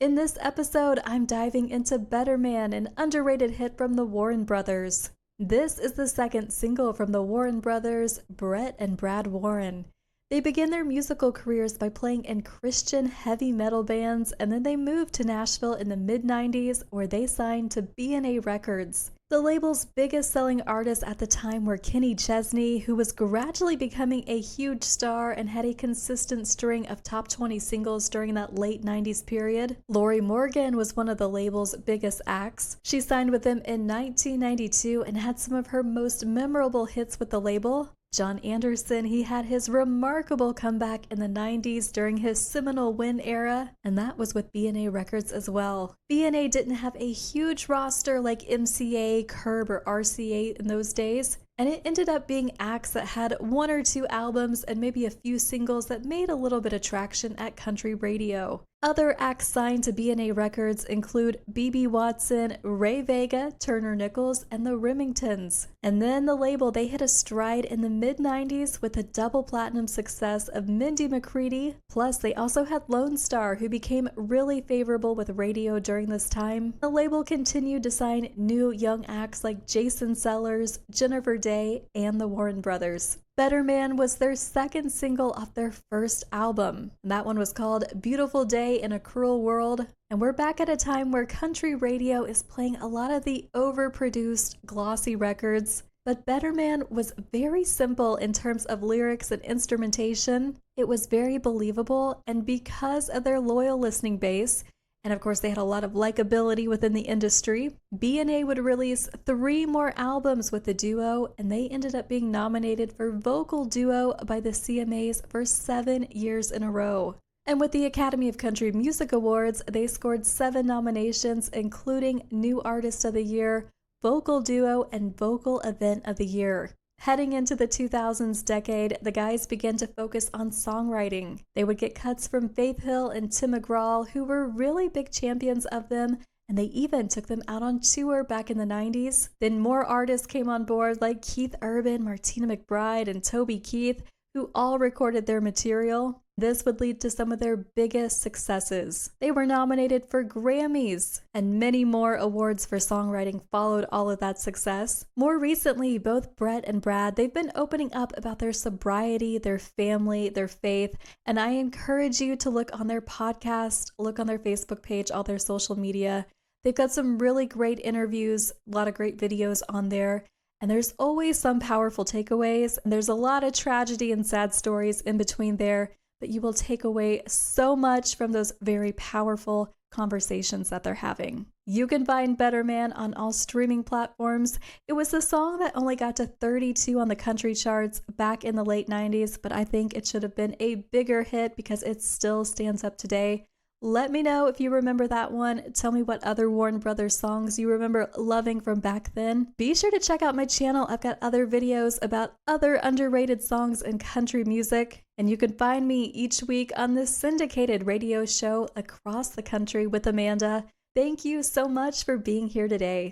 In this episode, I'm diving into Better Man, an underrated hit from the Warren Brothers. This is the second single from the Warren Brothers, Brett and Brad Warren. They began their musical careers by playing in Christian heavy metal bands, and then they moved to Nashville in the mid-90s, where they signed to BNA Records. The label's biggest selling artists at the time were Kenny Chesney, who was gradually becoming a huge star and had a consistent string of top 20 singles during that late 90s period. Lori Morgan was one of the label's biggest acts. She signed with them in 1992 and had some of her most memorable hits with the label. John Anderson, he had his remarkable comeback in the 90s during his seminal Win era, and that was with BNA Records as well. BNA didn't have a huge roster like MCA, Curb, or RCA in those days, and it ended up being acts that had one or two albums and maybe a few singles that made a little bit of traction at country radio. Other acts signed to BNA Records include B.B. Watson, Ray Vega, Turner Nichols, and the Remingtons. And then the label, they hit a stride in the mid-90s with the double platinum success of Mindy McCready. Plus, they also had Lone Star, who became really favorable with radio during this time. The label continued to sign new young acts like Jason Sellers, Jennifer Day, and the Warren Brothers. Better Man was their second single off their first album. That one was called Beautiful Day in a Cruel World. And we're back at a time where country radio is playing a lot of the overproduced, glossy records. But Better Man was very simple in terms of lyrics and instrumentation. It was very believable, and because of their loyal listening base, and of course they had a lot of likability within the industry, BNA would release 3 more albums with the duo, and they ended up being nominated for Vocal Duo by the CMAs for 7 years in a row. And with the Academy of Country Music Awards, they scored 7 nominations, including New Artist of the Year, Vocal Duo, and Vocal Event of the Year. Heading into the 2000s decade, the guys began to focus on songwriting. They would get cuts from Faith Hill and Tim McGraw, who were really big champions of them, and they even took them out on tour back in the 90s. Then more artists came on board like Keith Urban, Martina McBride, and Toby Keith, who all recorded their material. This would lead to some of their biggest successes. They were nominated for Grammys, and many more awards for songwriting followed all of that success. More recently, both Brett and Brad, they've been opening up about their sobriety, their family, their faith, and I encourage you to look on their podcast, look on their Facebook page, all their social media. They've got some really great interviews, a lot of great videos on there. And there's always some powerful takeaways, and there's a lot of tragedy and sad stories in between there, but you will take away so much from those very powerful conversations that they're having. You can find Better Man on all streaming platforms. It was a song that only got to 32 on the country charts back in the late 90s, but I think it should have been a bigger hit because it still stands up today. Let me know if you remember that one. Tell me what other Warren Brothers songs you remember loving from back then. Be sure to check out my channel. I've got other videos about other underrated songs in country music. And you can find me each week on this syndicated radio show across the country with Amanda. Thank you so much for being here today.